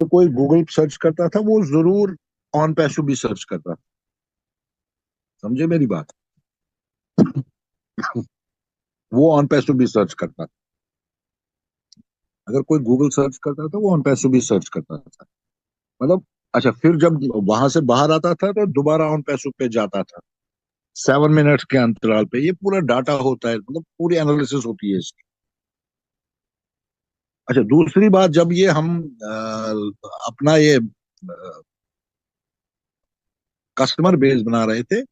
तो कोई Google search करता था वो जरूर ऑन पैसो भी सर्च करता था। समझे मेरी बात? वो ऑन पैसो भी सर्च करता था। अगर कोई गूगल सर्च करता था वो ऑन पैसो भी सर्च करता था। मतलब अच्छा, फिर जब वहां से बाहर आता था तो दोबारा ऑन पैसो पे जाता था 7 मिनट्स के अंतराल पे। ये पूरा डाटा होता है, मतलब पूरी एनालिसिस होती है इसकी। अच्छा, दूसरी बात, जब ये हम अपना ये कस्टमर बेस बना रहे थे,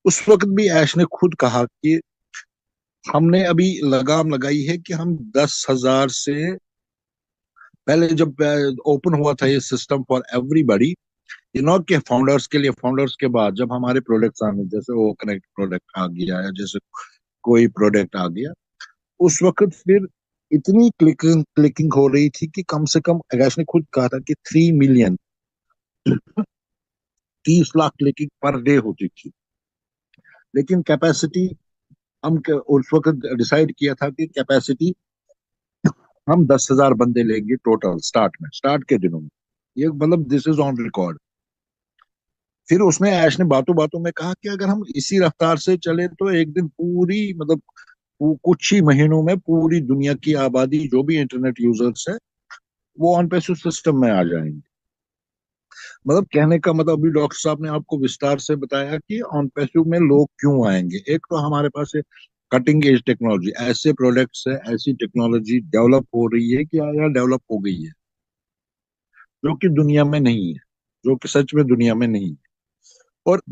उस वक्त भी ऐश ने खुद कहा कि हमने अभी लगाम लगाई है कि हम 10,000 से पहले जब ओपन हुआ था ये सिस्टम फॉर एवरीबॉडी, ये नॉट के फाउंडर्स के लिए, फाउंडर्स के बाद जब हमारे प्रोडक्ट्स आने, जैसे वो कनेक्ट प्रोडक्ट आ गया या जैसे कोई प्रोडक्ट आ गया, उस वक्त फिर इतनी क्लिकिंग क्लिकिंग हो रही थी कि कम से कम आकाश ने खुद कहा था कि 3 million, 30 lakh clicking per day होती थी। लेकिन कैपेसिटी हम उस वक्त डिसाइड किया था कि कैपेसिटी हम 10,000 बंदे लेंगे टोटल स्टार्ट में, स्टार्ट के दिनों में। ये मतलब दिस इज ऑन रिकॉर्ड। फिर उसने ऐश ने बातों बातों में कहा कि अगर हम इसी रफ्तार से चले तो एक दिन पूरी, मतलब कुछ ही महीनों में पूरी दुनिया की आबादी जो भी इंटरनेट यूजर्स है वो ऑन पैसो सिस्टम में आ जाएंगे। मतलब कहने का मतलब अभी डॉक्टर साहब ने आपको विस्तार से बताया कि ऑन पैसो में लोग क्यों आएंगे। एक तो हमारे पास कटिंग एज टेक्नोलॉजी, ऐसे प्रोडक्ट्स है, ऐसी टेक्नोलॉजी डेवलप हो रही है कि यहाँ डेवलप हो गई है, जो कि दुनिया में नहीं है, जो कि सच में दुनिया में नहीं है। और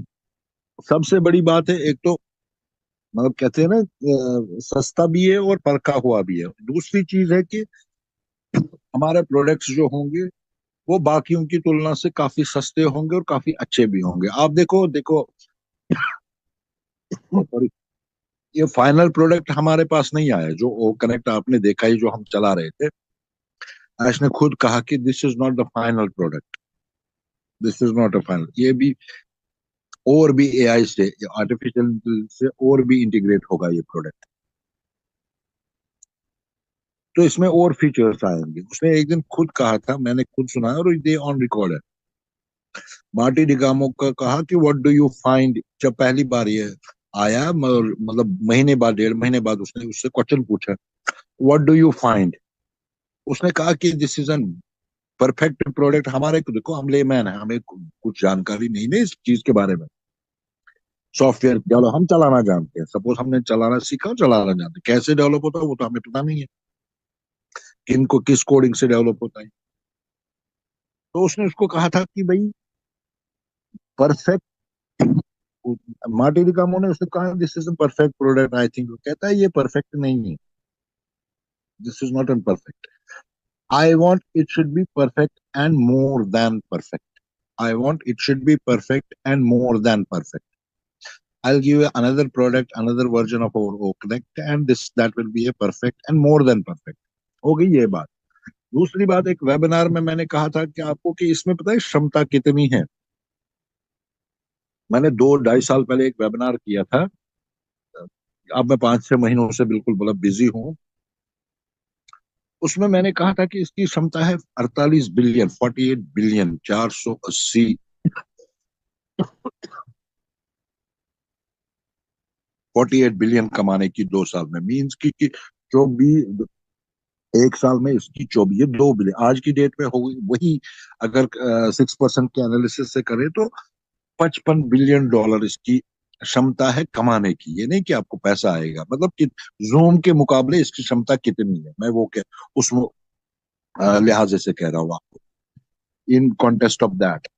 सबसे बड़ी बात है, एक तो मतलब कहते हैं ना, सस्ता भी है और परखा हुआ भी है। दूसरी चीज है कि हमारे प्रोडक्ट्स जो होंगे वो बाकियों की तुलना से काफी सस्ते होंगे और काफी अच्छे भी होंगे। आप देखो देखो, सॉरी, ये फाइनल प्रोडक्ट हमारे पास नहीं आया, जो वो कनेक्ट आपने देखा ही जो हम चला रहे थे। आश ने खुद कहा कि this is not the final product, this is not a final. ये भी और भी एआई से, आर्टिफिशियल इंटेलिजेंस से और भी इंटीग्रेट होगा ये प्रोडक्ट। तो इसमें और फीचर्स आएंगे। उसने एक दिन खुद कहा था, मैंने खुद सुना है और ये ऑन रिकॉर्ड है। मार्टी डिगामो का कहा कि व्हाट डू यू फाइंड, जब पहली बार ये आया, मतलब महीने बाद, 1.5 महीने बाद उसने उससे क्वेश्चन पूछा, व्हाट डू यू फाइंड। उसने कहा कि this is an perfect product. हमारे को देखो, हम लेमैन है, हमें कुछ जानकारी नहीं है इस चीज के बारे में। सॉफ्टवेयर चलो हम चलाना जानते हैं, सपोज हमने चलाना सीखा और चलाना जानते हैं, कैसे डेवलप होता है वो तो हमें पता नहीं है, इनको किस कोडिंग से डेवलप होता है। तो उसने उसको कहा था कि भाई परफेक्ट, मार्टी डिकामो ने उसने कहा this is perfect product I think. कहता है ये परफेक्ट नहीं है, this is not an perfect, I want it should be perfect and more than perfect, I want it should be perfect and more than perfect, I'll give you another product, another version of our O Connect, and this that will be a perfect and more than perfect। हो गई ये बात। दूसरी बात, एक webinar में मैंने कहा था कि आपको कि इसमें पता है क्षमता कितनी है। मैंने 2 ढाई साल पहले एक वेबिनार किया था। अब मैं 5 6 महीनों से बिल्कुल मतलब बिजी हूँ। उसमें मैंने कहा था कि इसकी क्षमता है 48 बिलियन, 48 बिलियन, 480, 48 बिलियन कमाने की 2 साल में, मीन्स की जो भी 1 साल में इसकी 24, 2 बिलियन आज की डेट में हो गई वही। अगर 6% के एनालिसिस से करें तो $55 बिलियन इसकी क्षमता है कमाने की। ये नहीं कि आपको पैसा आएगा, मतलब कि जूम के मुकाबले इसकी क्षमता कितनी है, मैं वो उस लिहाजे से कह रहा हूँ आपको, इन कॉन्टेस्ट ऑफ दैट।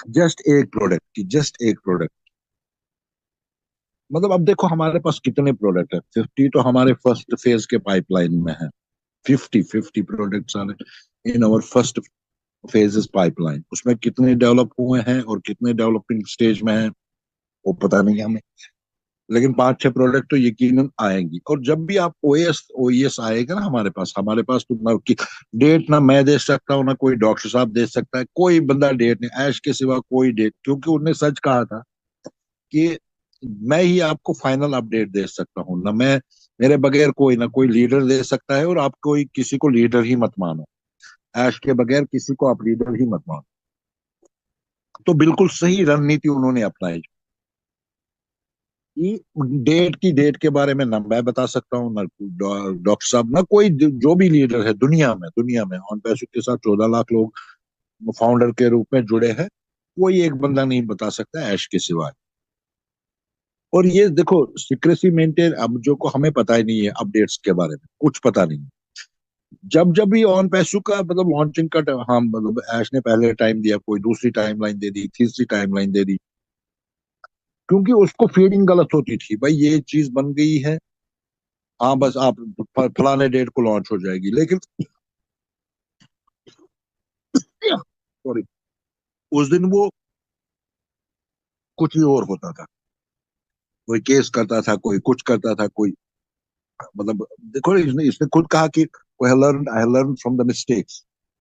जस्ट एक प्रोडक्ट की, जस्ट एक प्रोडक्ट, मतलब अब देखो हमारे पास कितने प्रोडक्ट है, 50 तो हमारे फर्स्ट फेज के पाइपलाइन में है। 50 प्रोडक्ट्स आने इन अवर फर्स्ट फेजेस पाइपलाइन। उसमें कितने डेवलप हुए हैं और कितने डेवलपिंग स्टेज में हैं वो पता नहीं हमें। लेकिन 5 6 प्रोडक्ट तो यकीनन आएंगी। और जब भी आप ओएस आएगा ना हमारे पास तो ना कि डेट ना मैं दे सकता हूँ, ना कोई डॉक्टर साहब दे सकता है, कोई बंदा डेट नहीं, ऐश के सिवा कोई डेट, क्योंकि उन्होंने सच कहा था कि मैं ही आपको फाइनल अपडेट दे सकता हूँ ना, मैं, मेरे बगैर कोई ना कोई लीडर दे सकता है, और आप कोई किसी को लीडर ही मत मानो। ऐश के बगैर किसी को आप लीडर ही मत मानो। तो बिल्कुल सही रणनीति उन्होंने अपनाई कि डेट के बारे में ना मैं बता सकता हूँ, ना डॉक्टर साहब, ना कोई जो भी लीडर है दुनिया में ऑन पैसों के साथ 14 लाख लोग फाउंडर के रूप में जुड़े हैं, कोई एक बंदा नहीं बता सकता ऐश के सिवाय। और ये देखो सीक्रेसी मेंटेन, अब जो को हमें पता ही नहीं है अपडेट्स के बारे में, कुछ पता नहीं। जब जब भी ऑन पैसों का मतलब लॉन्चिंग का हाँ मतलब ऐश ने पहले टाइम दिया, कोई दूसरी टाइमलाइन दे दी, तीसरी टाइमलाइन दे दी, क्योंकि उसको फीडिंग गलत होती थी, भाई ये चीज बन गई है, हाँ बस आप फलाने डेट को लॉन्च हो जाएगी, लेकिन सॉरी, उस दिन वो कुछ ही और होता था। कोई केस करता था, कोई कुछ करता था, कोई मतलब देखो इसने इसने खुद कहा कि I learn from the mistakes.